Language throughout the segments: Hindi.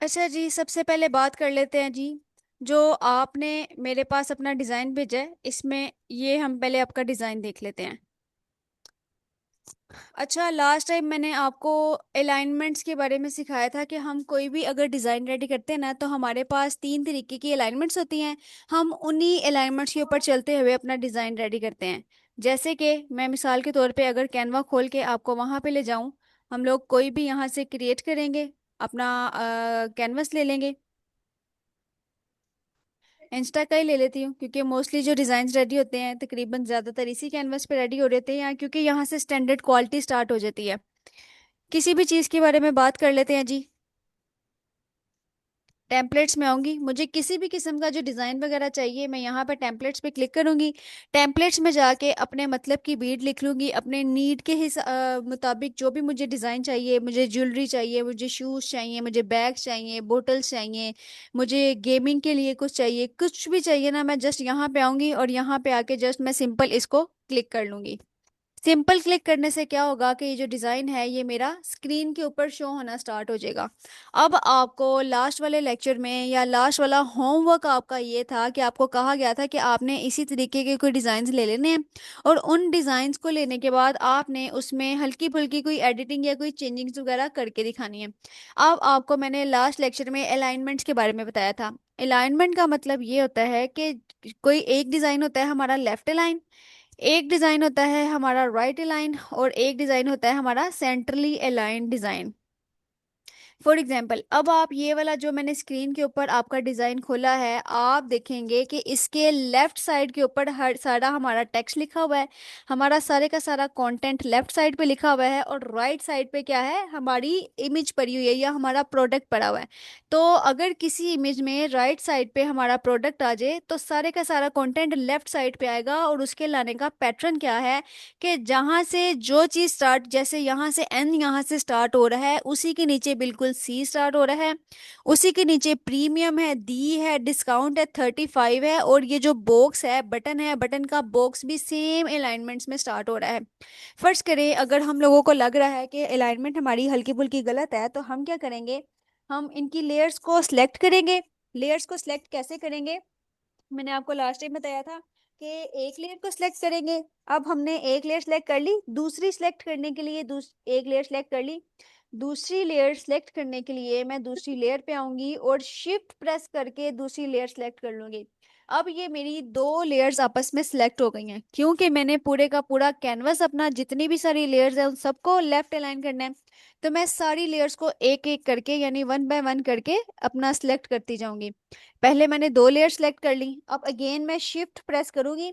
अच्छा जी, सबसे पहले बात कर लेते हैं जी। जो आपने मेरे पास अपना डिज़ाइन भेजा है, इसमें ये हम पहले आपका डिज़ाइन देख लेते हैं। अच्छा, लास्ट टाइम मैंने आपको अलाइनमेंट्स के बारे में सिखाया था कि हम कोई भी अगर डिज़ाइन रेडी करते हैं ना, तो हमारे पास तीन तरीके की अलाइनमेंट्स होती हैं। हम उन्हीं अलाइनमेंट्स के ऊपर चलते हुए अपना डिज़ाइन रेडी करते हैं। जैसे कि मैं मिसाल के तौर पे अगर कैनवा खोल के आपको वहाँ पे ले जाऊँ, हम लोग कोई भी यहाँ से क्रिएट करेंगे, अपना कैनवस ले लेंगे। इंस्टा का ही ले लेती हूँ क्योंकि मोस्टली जो डिज़ाइन रेडी होते हैं तकरीबन ज़्यादातर इसी कैनवस पे रेडी हो रहे थे यहाँ, क्योंकि यहाँ से स्टैंडर्ड क्वालिटी स्टार्ट हो जाती है। किसी भी चीज़ के बारे में बात कर लेते हैं जी। टेम्पलेट्स में आऊंगी, मुझे किसी भी किस्म का जो डिज़ाइन वगैरह चाहिए, मैं यहाँ पे टेम्पलेट्स पे क्लिक करूंगी। टेम्पलेट्स में जाके अपने मतलब की बीड लिख लूंगी, अपने नीड के मुताबिक जो भी मुझे डिज़ाइन चाहिए। मुझे ज्वेलरी चाहिए, मुझे शूज़ चाहिए, मुझे बैग चाहिए, बोटल्स चाहिए, मुझे गेमिंग के लिए कुछ चाहिए, कुछ भी चाहिए ना, मैं जस्ट यहाँ पे आऊंगी और यहाँ पे आके जस्ट मैं सिंपल इसको क्लिक कर लूंगी। सिंपल क्लिक करने से क्या होगा कि ये जो डिज़ाइन है ये मेरा स्क्रीन के ऊपर शो होना स्टार्ट हो जाएगा। अब आपको लास्ट वाले लेक्चर में या लास्ट वाला होमवर्क आपका ये था कि आपको कहा गया था कि आपने इसी तरीके के कोई डिज़ाइंस ले लेने हैं, और उन डिज़ाइंस को लेने के बाद आपने उसमें हल्की फुल्की कोई एडिटिंग या कोई चेंजिंग्स वगैरह करके दिखानी है। अब आपको मैंने लास्ट लेक्चर में अलाइनमेंट्स के बारे में बताया था। अलाइनमेंट का मतलब ये होता है कि कोई एक डिज़ाइन होता है हमारा लेफ्ट अलाइन, एक डिजाइन होता है हमारा राइट अलाइन, और एक डिजाइन होता है हमारा centrally aligned design. For example, अब आप ये वाला जो मैंने स्क्रीन के ऊपर आपका डिजाइन खोला है, आप देखेंगे कि इसके लेफ्ट साइड के ऊपर हर सारा हमारा टेक्स्ट लिखा हुआ है। हमारा सारे का सारा कंटेंट लेफ्ट साइड पे लिखा हुआ है, और राइट साइड पे क्या है, हमारी इमेज पड़ी हुई है या हमारा प्रोडक्ट पड़ा हुआ है। तो अगर किसी इमेज में राइट साइड पे हमारा प्रोडक्ट आ जाए, तो सारे का सारा कंटेंट लेफ्ट साइड पे आएगा। और उसके लाने का पैटर्न क्या है कि जहां से जो चीज स्टार्ट, जैसे यहाँ से एन यहाँ से स्टार्ट हो रहा है, उसी के नीचे बिल्कुल सी स्टार्ट हो रहा है। उसी के नीचे प्रीमियम है, दी है, डिस्काउंट है, 35 है, और ये जो बॉक्स है, बटन का बॉक्स भी सेम अलाइनमेंट्स में स्टार्ट हो रहा है। फर्ज करें अगर हम लोगों को लग रहा है कि अलाइनमेंट हमारी हल्की फुल्की गलत है, तो हम क्या करेंगे, हम इनकी लेयर्स को सिलेक्ट करेंगे। लेयर्स को सिलेक्ट कैसे करेंगे, मैंने आपको लास्ट टाइम बताया था कि एक लेयर को सिलेक्ट करेंगे। अब हमने एक लेयर सेलेक्ट कर ली, दूसरी सिलेक्ट करने के लिए एक लेयर सेलेक्ट कर ली। दूसरी लेयर सेलेक्ट करने के लिए मैं दूसरी लेयर पे आऊंगी और शिफ्ट प्रेस करके दूसरी लेयर सेलेक्ट कर लूंगी। अब ये मेरी दो लेयर्स आपस में सिलेक्ट हो गई हैं, क्योंकि मैंने पूरे का पूरा कैनवस अपना जितनी भी सारी लेयर्स है उन सबको लेफ्ट अलाइन करना है। तो मैं सारी लेयर्स को एक एक करके यानी वन बाय वन करके अपना सिलेक्ट करती जाऊंगी। पहले मैंने दो लेयर सेलेक्ट कर ली, अब अगेन मैं शिफ्ट प्रेस करूंगी।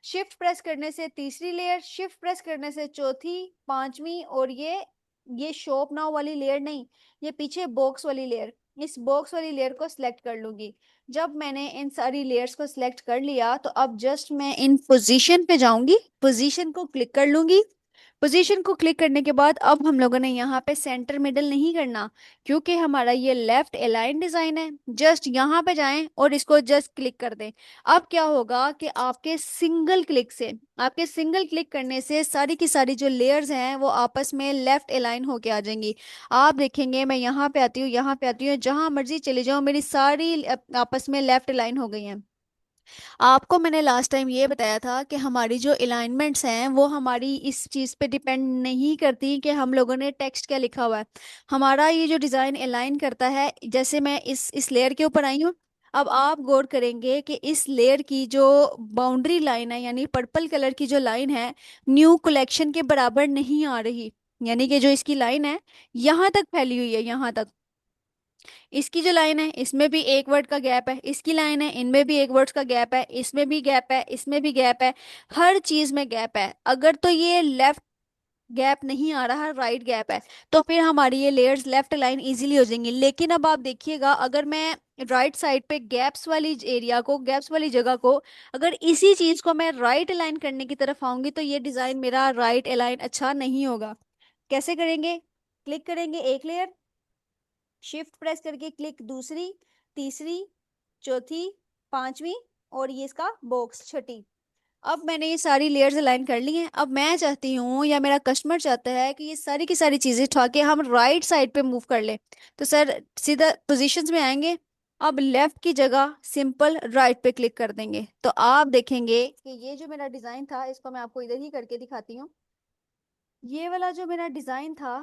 शिफ्ट प्रेस करने से तीसरी लेयर, शिफ्ट प्रेस करने से चौथी, पांचवी, और ये शॉप नाउ वाली लेयर नहीं, ये पीछे बॉक्स वाली लेयर, इस बॉक्स वाली लेयर को सिलेक्ट कर लूंगी। जब मैंने इन सारी लेयर्स को सिलेक्ट कर लिया, तो अब जस्ट मैं इन पोजीशन पे जाऊंगी, पोजीशन को क्लिक कर लूंगी। पोजीशन को क्लिक करने के बाद अब हम लोगों ने यहाँ पे सेंटर मिडल नहीं करना, क्योंकि हमारा ये लेफ्ट अलाइन डिजाइन है। जस्ट यहाँ पे जाएं और इसको जस्ट क्लिक कर दें। अब क्या होगा कि आपके सिंगल क्लिक करने से सारी की सारी जो लेयर्स हैं वो आपस में लेफ्ट अलाइन होके आ जाएंगी। आप देखेंगे मैं यहाँ पे आती हूँ, यहाँ पे आती हूँ, जहां मर्जी चली जाऊँ, मेरी सारी आपस में लेफ्ट अलाइन हो गई हैं। आपको मैंने लास्ट टाइम ये बताया था कि हमारी जो अलाइनमेंट्स हैं वो हमारी इस चीज़ पे डिपेंड नहीं करती कि हम लोगों ने टेक्स्ट क्या लिखा हुआ है। हमारा ये जो डिज़ाइन अलाइन करता है, जैसे मैं इस लेयर के ऊपर आई हूँ। अब आप गौर करेंगे कि इस लेयर की जो बाउंड्री लाइन है, यानी पर्पल कलर की जो लाइन है, न्यू कलेक्शन के बराबर नहीं आ रही। यानी कि जो इसकी लाइन है यहाँ तक फैली हुई है, यहाँ तक। इसकी जो लाइन है इसमें भी एक वर्ड का गैप है, इसकी लाइन है इनमें भी एक वर्ड का गैप है, इसमें भी गैप है, इसमें भी गैप है। हर चीज में गैप है। अगर तो ये लेफ्ट गैप नहीं आ रहा, राइट गैप है, तो फिर हमारी ये लेयर्स लेफ्ट लाइन इजीली हो जाएंगी। लेकिन अब आप देखिएगा, अगर मैं राइट साइड पे गैप्स वाली जगह को, अगर इसी चीज को मैं राइट अलाइन करने की तरफ आऊंगी, तो ये डिजाइन मेरा राइट अलाइन अच्छा नहीं होगा। कैसे करेंगे, क्लिक करेंगे एक लेयर, शिफ्ट प्रेस करके क्लिक दूसरी, तीसरी, चौथी, पांचवी, और ये इसका बॉक्स छठी। अब मैंने ये सारी लेयर्स अलाइन कर ली हैं। अब मैं चाहती हूँ या मेरा कस्टमर चाहता है कि ये सारी की सारी चीजें उठा के हम राइट साइड पे मूव कर ले। तो सर सीधा पोजीशंस में आएंगे। अब लेफ्ट की जगह सिंपल राइट पे क्लिक कर देंगे तो आप देखेंगे कि ये जो मेरा डिजाइन था, इसको मैं आपको इधर ही करके दिखाती हूँ। ये वाला जो मेरा डिजाइन था,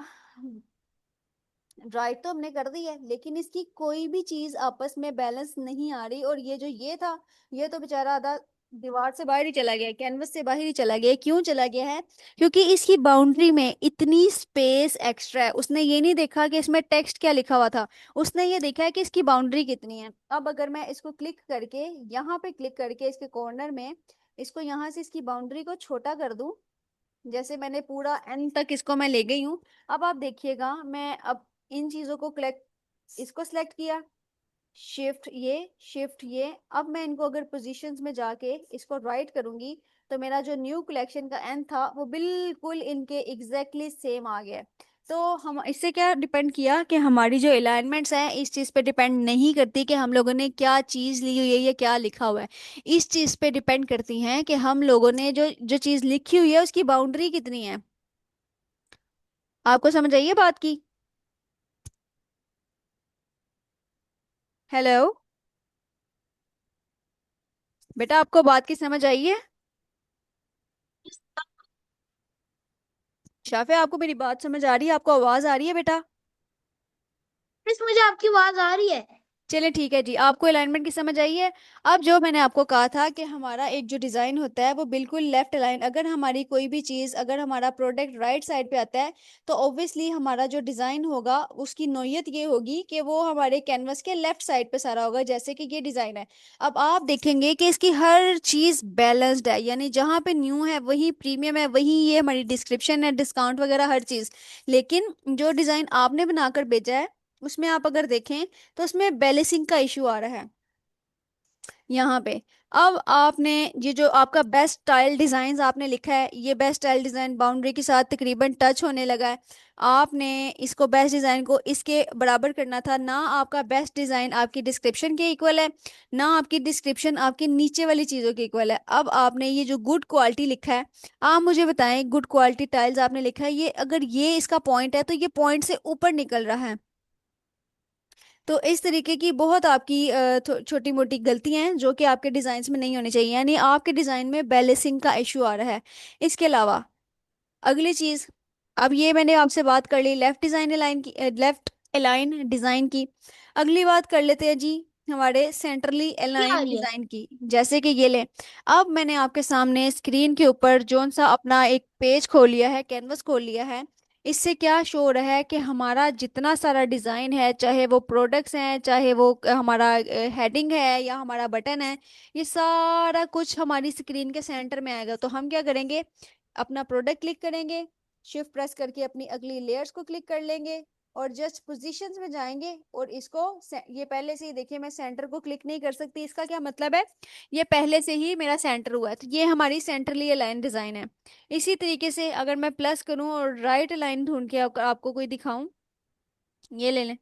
राइट तो हमने कर दी है, लेकिन इसकी कोई भी चीज आपस में बैलेंस नहीं आ रही। और ये जो ये था, ये तो बेचारा आधा दीवार से बाहर ही चला गया, कैनवस से बाहर ही चला गया। क्यों चला गया है? क्योंकि इसकी बाउंड्री में इतनी स्पेस एक्स्ट्रा है। उसने ये नहीं देखा कि इसमें टेक्स्ट क्या लिखा हुआ था, उसने ये देखा है कि इसकी बाउंड्री कितनी है। अब अगर मैं इसको क्लिक करके, यहाँ पे क्लिक करके इसके कॉर्नर में इसको यहाँ से इसकी बाउंड्री को छोटा कर दूं, जैसे मैंने पूरा एंड तक इसको मैं ले गई हूँ। अब आप देखिएगा, मैं अब इन चीजों को कलेक्ट, इसको सिलेक्ट किया, शिफ्ट ये, अब मैं इनको अगर पोजीशंस में जाके इसको राइट करूंगी, तो मेरा जो न्यू कलेक्शन का एंड था वो बिल्कुल इनके एग्जैक्टली सेम आ गया है। तो हम इससे क्या डिपेंड किया कि हमारी जो अलाइनमेंट्स हैं इस चीज़ पे डिपेंड नहीं करती कि हम लोगों ने क्या चीज़ ली हुई है या क्या लिखा हुआ है। इस चीज़ पे डिपेंड करती हैं कि हम लोगों ने जो जो चीज़ लिखी हुई है उसकी बाउंड्री कितनी है। आपको समझ आई है बात की? हेलो बेटा, आपको बात की समझ आई है? शाफे, आपको मेरी बात समझ आ रही है? आपको आवाज आ रही है बेटा? मिस, मुझे आपकी आवाज आ रही है। चले ठीक है जी, आपको अलाइनमेंट की समझ आई है। अब जो मैंने आपको कहा था कि हमारा एक जो डिज़ाइन होता है वो बिल्कुल लेफ्ट अलाइन, अगर हमारी कोई भी चीज़, अगर हमारा प्रोडक्ट राइट साइड पे आता है तो ऑब्वियसली हमारा जो डिज़ाइन होगा उसकी नोयत ये होगी कि वो हमारे कैनवस के लेफ्ट साइड पे सारा होगा, जैसे कि ये डिज़ाइन है। अब आप देखेंगे कि इसकी हर चीज़ बैलेंस्ड है, यानी जहाँ पे न्यू है वही प्रीमियम है, वही ये हमारी डिस्क्रिप्शन है, डिस्काउंट वगैरह हर चीज़। लेकिन जो डिज़ाइन आपने बनाकर भेजा है उसमें आप अगर देखें तो उसमें बैलेंसिंग का इशू आ रहा है यहाँ पे। अब आपने ये जो आपका बेस्ट स्टाइल डिजाइन आपने लिखा है, ये बेस्ट स्टाइल डिजाइन बाउंड्री के साथ तकरीबन टच होने लगा है। आपने इसको बेस्ट डिजाइन को इसके बराबर करना था ना। आपका बेस्ट डिजाइन आपकी डिस्क्रिप्शन के इक्वल है, ना आपकी डिस्क्रिप्शन आपकी नीचे वाली चीजों के इक्वल है। अब आपने ये जो गुड क्वालिटी लिखा है, आप मुझे बताएं, गुड क्वालिटी टाइल्स आपने लिखा है, ये अगर ये इसका पॉइंट है तो ये पॉइंट से ऊपर निकल रहा है। तो इस तरीके की बहुत आपकी छोटी मोटी गलतियां हैं जो कि आपके डिजाइन में नहीं होनी चाहिए, यानी आपके डिजाइन में बैलेंसिंग का इशू आ रहा है। इसके अलावा अगली चीज, अब ये मैंने आपसे बात कर ली लेफ्ट डिजाइन अलाइन की, लेफ्ट अलाइन डिजाइन की। अगली बात कर लेते हैं जी हमारे सेंट्रली नहीं आ अलाइन रही है। डिजाइन की। जैसे कि ये ले, अब मैंने आपके सामने स्क्रीन के ऊपर जोन सा अपना एक पेज खोल लिया है, कैनवस खोल लिया है। इससे क्या शो हो रहा है कि हमारा जितना सारा डिजाइन है, चाहे वो प्रोडक्ट्स हैं, चाहे वो हमारा हेडिंग है या हमारा बटन है, ये सारा कुछ हमारी स्क्रीन के सेंटर में आएगा। तो हम क्या करेंगे, अपना प्रोडक्ट क्लिक करेंगे, शिफ्ट प्रेस करके अपनी अगली लेयर्स को क्लिक कर लेंगे और जस्ट पोजीशंस में जाएंगे और इसको ये पहले से ही देखिए मैं सेंटर को क्लिक नहीं कर सकती। इसका क्या मतलब है, ये पहले से ही मेरा सेंटर हुआ है, तो ये हमारी सेंट्रली अलाइन डिजाइन है। इसी तरीके से अगर मैं प्लस करूं और राइट अलाइन ढूंढ के आपको कोई दिखाऊं, ये ले लें।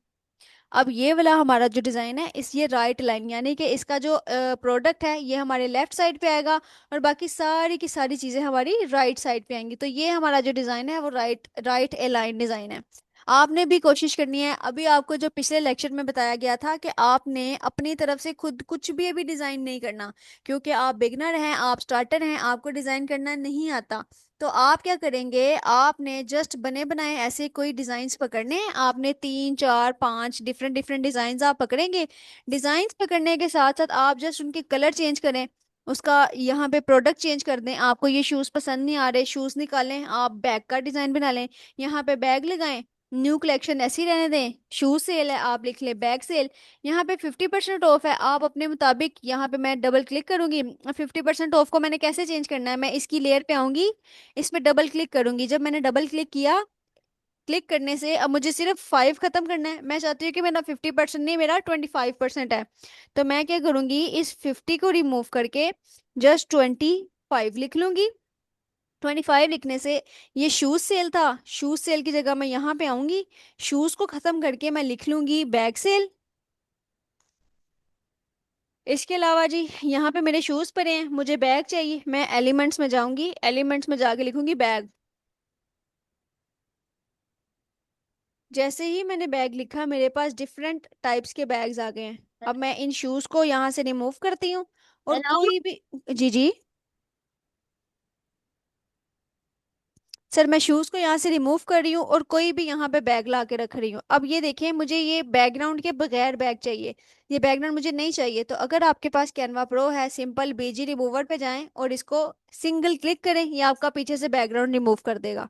अब ये वाला हमारा जो डिजाइन है, इस ये राइट लाइन, यानी कि इसका जो प्रोडक्ट है ये हमारे लेफ्ट साइड पे आएगा और बाकी सारी की सारी चीजें हमारी राइट साइड पे आएंगी। तो ये हमारा जो डिजाइन है वो राइट राइट अलाइन डिजाइन है। आपने भी कोशिश करनी है, अभी आपको जो पिछले लेक्चर में बताया गया था कि आपने अपनी तरफ से खुद कुछ भी अभी डिजाइन नहीं करना, क्योंकि आप बिगनर हैं, आप स्टार्टर हैं, आपको डिजाइन करना नहीं आता। तो आप क्या करेंगे, आपने जस्ट बने बनाए ऐसे कोई डिजाइन्स पकड़ने हैं, आपने 3 4 5 डिफरेंट डिफरेंट डिजाइन्स आप पकड़ेंगे। डिजाइन्स पकड़ने के साथ साथ आप जस्ट उनके कलर चेंज करें, उसका यहाँ पे प्रोडक्ट चेंज कर दें। आपको ये शूज पसंद नहीं आ रहे, शूज निकालें, आप बैग का डिजाइन बना लें, यहाँ पे बैग लगाएं। न्यू कलेक्शन ऐसे ही रहने दें, शूज सेल है आप लिख लें बैग सेल। यहाँ पे 50% ऑफ है, आप अपने मुताबिक, यहाँ पे मैं डबल क्लिक करूंगी। 50% ऑफ को मैंने कैसे चेंज करना है, मैं इसकी लेयर पे आऊंगी, इस पे डबल क्लिक करूंगी। जब मैंने डबल क्लिक किया, क्लिक करने से अब मुझे सिर्फ 5 खत्म करना है। मैं चाहती हूँ कि मेरा 50% नहीं, मेरा 25% है। तो मैं क्या करूंगी, इस 50 को रिमूव करके जस्ट 25 लिख लूंगी। 25 लिखने से, ये शूज सेल था, शूज सेल की जगह मैं यहाँ पे आऊंगी, शूज को खत्म करके मैं लिख लूंगी बैग सेल। इसके अलावा जी यहाँ पे मेरे शूज पड़े हैं, मुझे बैग चाहिए। मैं एलिमेंट्स में जाऊंगी, एलिमेंट्स में जाके लिखूंगी बैग। जैसे ही मैंने बैग लिखा मेरे पास डिफरेंट टाइप्स के बैग्स आ गए हैं। अब मैं इन शूज को यहाँ से रिमूव करती हूँ और अलाउड। कोई भी। जी जी सर, मैं शूज को यहाँ से रिमूव कर रही हूँ और कोई भी यहाँ पे बैग ला के रख रही हूँ। अब ये देखिए, मुझे ये बैकग्राउंड के बगैर बैग चाहिए। ये बैकग्राउंड मुझे नहीं चाहिए। तो अगर आपके पास कैनवा प्रो है, सिंपल बीजी रिमूवर पे जाएं और इसको सिंगल क्लिक करें, ये आपका पीछे से बैकग्राउंड रिमूव कर देगा।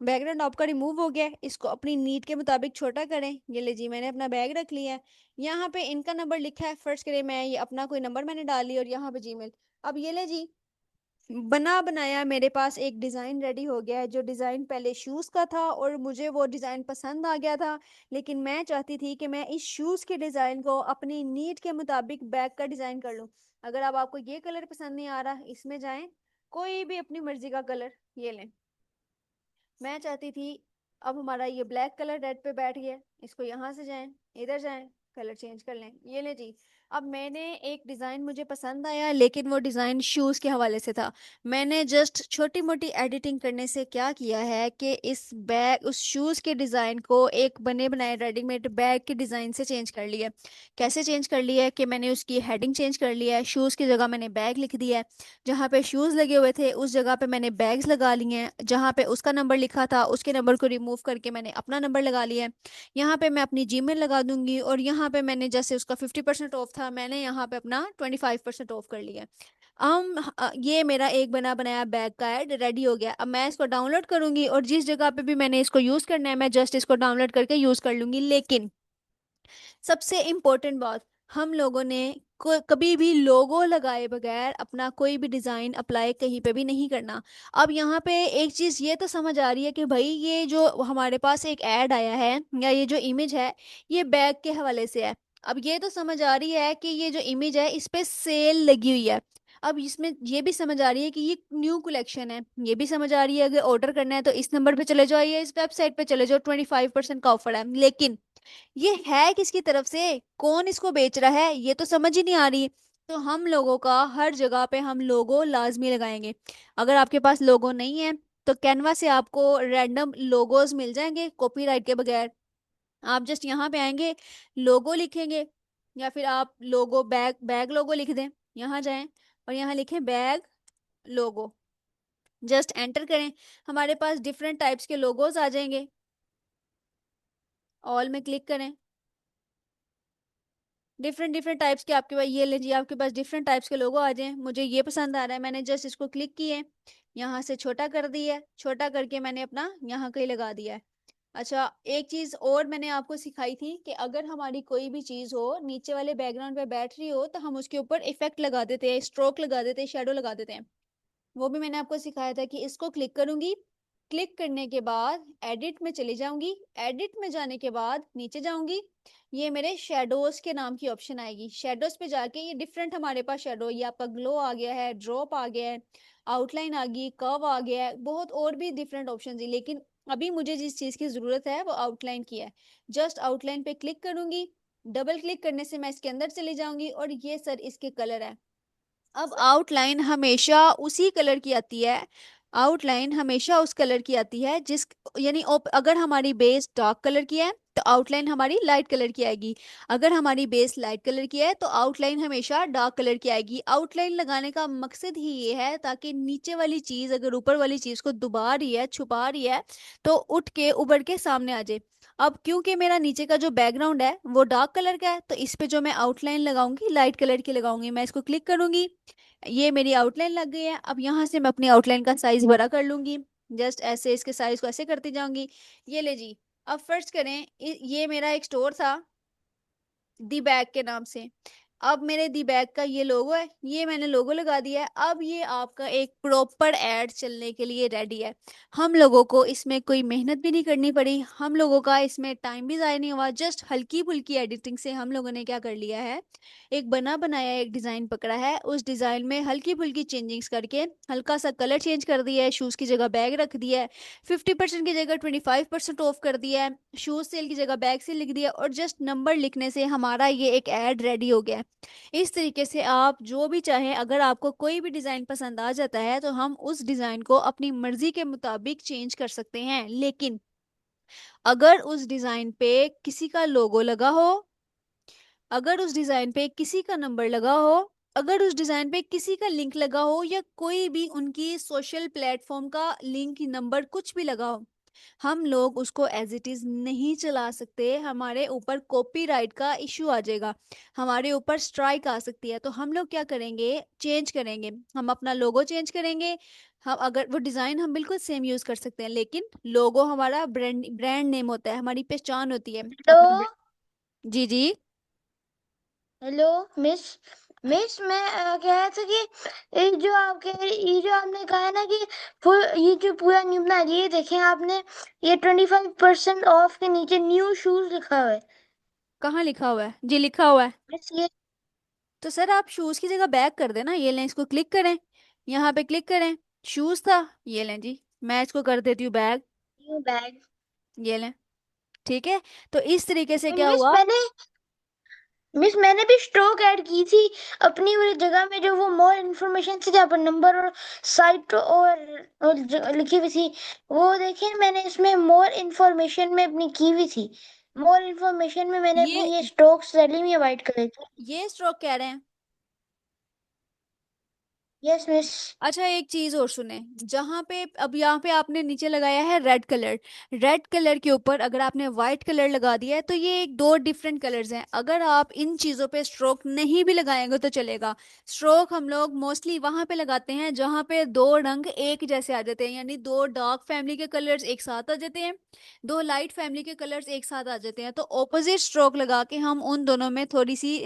बैकग्राउंड आपका रिमूव हो गया है। इसको अपनी नीड के मुताबिक छोटा करें। ये ले जी, मैंने अपना बैग रख लिया है। यहाँ पे इनका नंबर लिखा है, फर्स्ट करें मैं ये अपना कोई नंबर मैंने डाल लिया और यहाँ पे जीमेल। अब ये ले जी, बना बनाया मेरे पास एक डिज़ाइन रेडी हो गया है। जो डिज़ाइन पहले शूज़ का था और मुझे वो डिज़ाइन पसंद आ गया था, लेकिन मैं चाहती थी कि मैं इस शूज़ के डिज़ाइन को अपनी नीड के मुताबिक बैग का डिज़ाइन कर लूँ। अगर अब आपको ये कलर पसंद नहीं आ रहा, इसमें जाएं, कोई भी अपनी मर्जी का कलर ये लें। मैं चाहती थी, अब हमारा ये ब्लैक कलर रेड पे बैठ गया, इसको यहाँ से जाएं, इधर जाएं, कलर चेंज कर लें। ये ले जी। अब मैंने एक डिज़ाइन मुझे पसंद आया, लेकिन वो डिज़ाइन शूज़ के हवाले से था। मैंने जस्ट छोटी मोटी एडिटिंग करने से क्या किया है कि इस बैग उस शूज़ के डिज़ाइन को एक बने बनाए रेडीमेड बैग के डिज़ाइन से चेंज कर लिया। कैसे चेंज कर लिया है कि मैंने उसकी हेडिंग चेंज कर लिया है, शूज़ की जगह मैंने बैग लिख दिया है। जहाँ पे शूज़ लगे हुए थे उस जगह पे मैंने बैग्स लगा लिए हैं। जहाँ पे उसका नंबर लिखा था उसके नंबर को रिमूव करके मैंने अपना नंबर लगा लिया है। यहाँ पे मैं अपनी जीमेल लगा दूंगी और यहाँ पे मैंने जैसे उसका 50% ऑफ था, मैंने यहाँ पे अपना 25% ऑफ कर लिया है। ये मेरा एक बना बनाया बैग का ऐड रेडी हो गया। अब मैं इसको डाउनलोड करूंगी और जिस जगह पे भी मैंने इसको यूज़ करना है मैं जस्ट इसको डाउनलोड करके यूज़ कर लूंगी। लेकिन सबसे इम्पोर्टेंट बात, हम लोगों ने कभी भी लोगो लगाए बगैर अपना कोई भी डिजाइन अप्लाई कहीं पे भी नहीं करना। अब यहाँ पे एक चीज ये तो समझ आ रही है कि भाई ये जो हमारे पास एक ऐड आया है या ये जो इमेज है, ये बैग के हवाले से है। अब ये तो समझ आ रही है कि ये जो इमेज है इस पे सेल लगी हुई है। अब इसमें ये भी समझ आ रही है कि ये न्यू कलेक्शन है। ये भी समझ आ रही है अगर ऑर्डर करना है तो इस नंबर पे चले जाओ या इस वेबसाइट पे चले जाओ, 25% का ऑफर है। लेकिन ये है किसकी तरफ से, कौन इसको बेच रहा है, ये तो समझ ही नहीं आ रही। तो हम लोगों का हर जगह पे हम लोगो लाजमी लगाएंगे। अगर आपके पास लोगो नहीं है तो कैनवा से आपको रैंडम लोगोज मिल जाएंगे कॉपीराइट के बगैर। आप जस्ट यहाँ पे आएंगे, लोगो लिखेंगे, या फिर आप लोगो बैग बैग लोगो लिख दें। यहाँ जाएं और यहाँ लिखें बैग लोगो, जस्ट एंटर करें। हमारे पास डिफरेंट टाइप्स के लोगोज आ जाएंगे। ऑल में क्लिक करें, डिफरेंट डिफरेंट टाइप्स के आपके पास ये लीजिए, आपके पास डिफरेंट टाइप्स के लोगो आ जाएं। मुझे ये पसंद आ रहा है, मैंने जस्ट इसको क्लिक किए, यहाँ से छोटा कर दिया है, छोटा करके मैंने अपना यहाँ कहीं लगा दिया है। अच्छा, एक चीज और मैंने आपको सिखाई थी कि अगर हमारी कोई भी चीज हो नीचे वाले बैकग्राउंड पे बैठ रही हो तो हम उसके ऊपर इफेक्ट लगा देते हैं, स्ट्रोक लगा देते हैं, शेडो लगा देते हैं। वो भी मैंने आपको सिखाया था कि इसको क्लिक करूंगी, क्लिक करने के बाद एडिट में चली जाऊंगी, एडिट में जाने के बाद नीचे जाऊंगी, ये मेरे शेडोज के नाम की ऑप्शन आएगी। शेडोज पे जाके ये डिफरेंट हमारे पास शेडो, ये आपका ग्लो आ गया है, ड्रॉप आ गया है, आउटलाइन आ गई, कर्व आ गया है, बहुत और भी डिफरेंट ऑप्शन है। लेकिन अभी मुझे जिस चीज की जरूरत है वो आउटलाइन की है। जस्ट आउटलाइन पे क्लिक करूंगी, डबल क्लिक करने से मैं इसके अंदर चली जाऊंगी और ये सर इसके कलर है। अब आउटलाइन हमेशा उसी कलर की आती है, आउटलाइन हमेशा उस कलर की आती है जिस, यानी अगर हमारी बेस डार्क कलर की है तो आउटलाइन हमारी लाइट कलर की आएगी। अगर हमारी बेस लाइट कलर की है तो आउटलाइन हमेशा डार्क कलर की आएगी। आउटलाइन लगाने का मकसद ही ये है ताकि नीचे वाली चीज अगर ऊपर वाली चीज को दबा रही है, छुपा रही है, तो उठ के उभर के सामने आ जाए। अब क्योंकि मेरा नीचे का जो बैकग्राउंड है वो डार्क कलर का है तो इस पे जो मैं आउटलाइन लगाऊंगी लाइट कलर की लगाऊंगी। मैं इसको क्लिक करूंगी, ये मेरी आउटलाइन लग गई है। अब यहाँ से मैं अपनी आउटलाइन का साइज बड़ा कर लूंगी, जस्ट ऐसे इसके साइज को ऐसे करती जाऊंगी। ये ले जी। अब फर्ज करें ये मेरा एक स्टोर था दी बैग के नाम से, अब मेरे दी बैग का ये लोगो है, ये मैंने लोगो लगा दिया है। अब ये आपका एक प्रॉपर एड चलने के लिए रेडी है। हम लोगों को इसमें कोई मेहनत भी नहीं करनी पड़ी, हम लोगों का इसमें टाइम भी ज़ाया नहीं हुआ। जस्ट हल्की फुल्की एडिटिंग से हम लोगों ने क्या कर लिया है, एक बना बनाया एक डिज़ाइन पकड़ा है, उस डिज़ाइन में हल्की फुल्की चेंजिंग्स करके हल्का सा कलर चेंज कर दिया है, शूज़ की जगह बैग रख दिया है, 50% की जगह 25% ऑफ कर दिया है, शूज़ सेल की जगह बैग सेल लिख दिया, और जस्ट नंबर लिखने से हमारा ये एक ऐड रेडी हो गया है। इस तरीके से आप जो भी चाहें, अगर आपको कोई भी डिज़ाइन पसंद आ जाता है तो हम उस डिज़ाइन को अपनी मर्जी के मुताबिक चेंज कर सकते हैं। लेकिन अगर उस डिज़ाइन पे किसी का लोगो लगा हो, अगर उस डिज़ाइन पे किसी का नंबर लगा हो, अगर उस डिज़ाइन पे किसी का लिंक लगा हो, या कोई भी उनकी सोशल प्लेटफॉर्म का लिंक नंबर कुछ भी लगा हो, हम लोग उसको एज इट इज नहीं चला सकते। हमारे ऊपर कॉपीराइट का इशू आ जाएगा, हमारे ऊपर स्ट्राइक आ सकती है। तो हम लोग क्या करेंगे, चेंज करेंगे, हम अपना लोगो चेंज करेंगे। हम अगर वो डिजाइन हम बिल्कुल सेम यूज कर सकते हैं, लेकिन लोगो हमारा ब्रांड ब्रांड नेम होता है, हमारी पहचान होती है हेलो। अपना जी जी। Hello miss. मिस मैं कह रहा था कि ये जो आपने कहा है ना कि ये जो पूरा न्यू बना ये देखें आपने, ये 25% ऑफ के नीचे न्यू शूज लिखा हुआ है। कहाँ लिखा हुआ है? जी लिखा हुआ है। मिस ये तो सर आप शूज की जगह बैक कर देना, ये लें, इसको क्लिक करें, यहाँ पे क्लिक करें, शूज था, ये लें जी, मैं इसको कर देती हूँ बैग, न्यू बैग। ये लें। ठीक है, तो इस तरीके से और क्या हुआ। मिस मैंने भी स्ट्रोक ऐड की थी अपनी वाली जगह में, जो वो मोर इन्फॉर्मेशन थी जहाँ पर नंबर और साइट और लिखी हुई थी, वो देखिए मैंने इसमें मोर इन्फॉर्मेशन में अपनी की हुई थी। मोर इन्फॉर्मेशन में मैंने ये अपनी ये स्ट्रोक्स डाली हुई है वाइट कलर की। ये स्ट्रोक कह रहे हैं। Yes miss. अच्छा एक चीज और सुने, जहां पे अब यहाँ पे आपने नीचे लगाया है रेड कलर, रेड कलर के ऊपर अगर आपने व्हाइट कलर लगा दिया है तो ये एक दो डिफरेंट कलर्स हैं। अगर आप इन चीजों पे स्ट्रोक नहीं भी लगाएंगे तो चलेगा। स्ट्रोक हम लोग मोस्टली वहां पे लगाते हैं जहां पे दो रंग एक जैसे आ जाते हैं, यानी दो डार्क फैमिली के कलर्स एक साथ आ जाते हैं, दो लाइट फैमिली के कलर्स एक साथ आ जाते हैं। तो ऑपोजिट स्ट्रोक लगा के हम उन दोनों में थोड़ी सी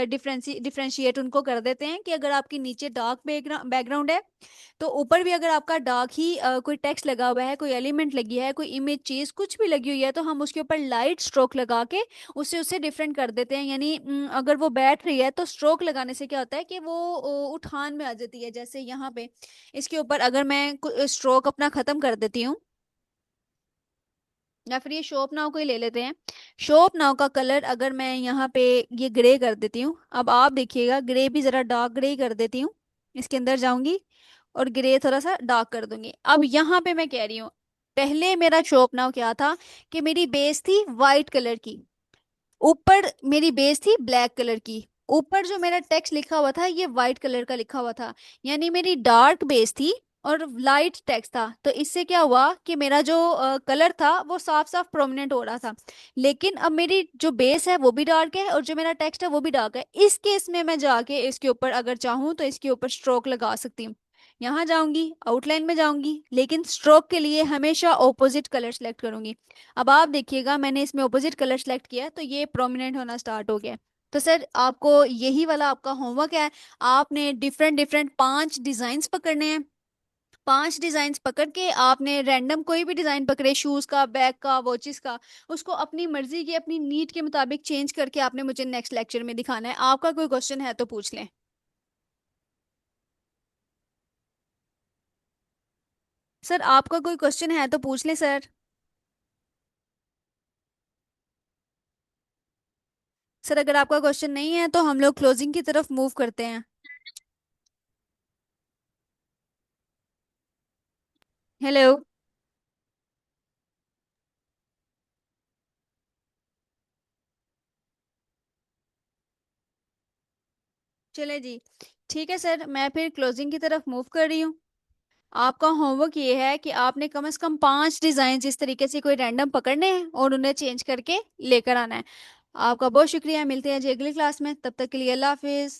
डिफ्रेंशिएट उनको कर देते हैं, कि अगर आपके नीचे डार्क बैकग्राउंड है तो ऊपर भी अगर आपका डार्क ही कोई टेक्स्ट लगा हुआ है, कोई एलिमेंट लगी है, कोई इमेज चीज कुछ भी लगी हुई है, तो हम उसके ऊपर लाइट स्ट्रोक लगा के उससे उससे डिफरेंट कर देते हैं। यानी अगर वो बैठ रही है तो स्ट्रोक लगाने से क्या होता है कि वो उठान में आ जाती है। जैसे यहाँ पे इसके ऊपर अगर मैं स्ट्रोक अपना खत्म कर देती हूँ, या फिर ये शोप नाउ को ही ले लेते हैं, शोप नाउ का कलर अगर मैं यहाँ पे ये ग्रे कर देती हूँ, अब आप देखिएगा ग्रे भी जरा डार्क ग्रे कर देती हूँ, इसके अंदर जाऊंगी और ग्रे थोड़ा सा डार्क कर दूंगी। अब यहाँ पे मैं कह रही हूँ, पहले मेरा शोप नाउ क्या था कि मेरी बेस थी वाइट कलर की, ऊपर मेरी बेस थी ब्लैक कलर की, ऊपर जो मेरा टेक्स्ट लिखा हुआ था ये वाइट कलर का लिखा हुआ था, यानी मेरी डार्क बेस थी और लाइट टेक्स्ट था। तो इससे क्या हुआ कि मेरा जो कलर था वो साफ साफ प्रोमिनेंट हो रहा था। लेकिन अब मेरी जो बेस है वो भी डार्क है और जो मेरा टेक्स्ट है वो भी डार्क है। इस केस में मैं जाके इसके ऊपर अगर चाहूँ तो इसके ऊपर स्ट्रोक लगा सकती हूँ, यहाँ जाऊंगी आउटलाइन में जाऊंगी, लेकिन स्ट्रोक के लिए हमेशा ऑपोजिट कलर सेलेक्ट करूंगी। अब आप देखिएगा मैंने इसमें ऑपोजिट कलर सेलेक्ट किया तो ये प्रोमिनेंट होना स्टार्ट हो गया। तो सर आपको यही वाला आपका होमवर्क है, आपने डिफरेंट डिफरेंट 5 डिजाइन पकड़ने हैं। 5 डिजाइन पकड़ के आपने रैंडम कोई भी डिजाइन पकड़े, शूज का, बैग का, वॉचेस का, उसको अपनी मर्जी की अपनी नीड के मुताबिक चेंज करके आपने मुझे नेक्स्ट लेक्चर में दिखाना है। आपका कोई क्वेश्चन है तो पूछ लें। सर आपका कोई क्वेश्चन है तो पूछ लें सर। सर अगर आपका क्वेश्चन नहीं है तो हम लोग क्लोजिंग की तरफ मूव करते हैं। हेलो। चले जी, ठीक है सर, मैं फिर क्लोजिंग की तरफ मूव कर रही हूँ। आपका होमवर्क ये है कि आपने कम से कम 5 डिजाइन इस तरीके से कोई रैंडम पकड़ने हैं और उन्हें चेंज करके लेकर आना है। आपका बहुत शुक्रिया, मिलते हैं जी अगली क्लास में, तब तक के लिए अल्लाह हाफिज।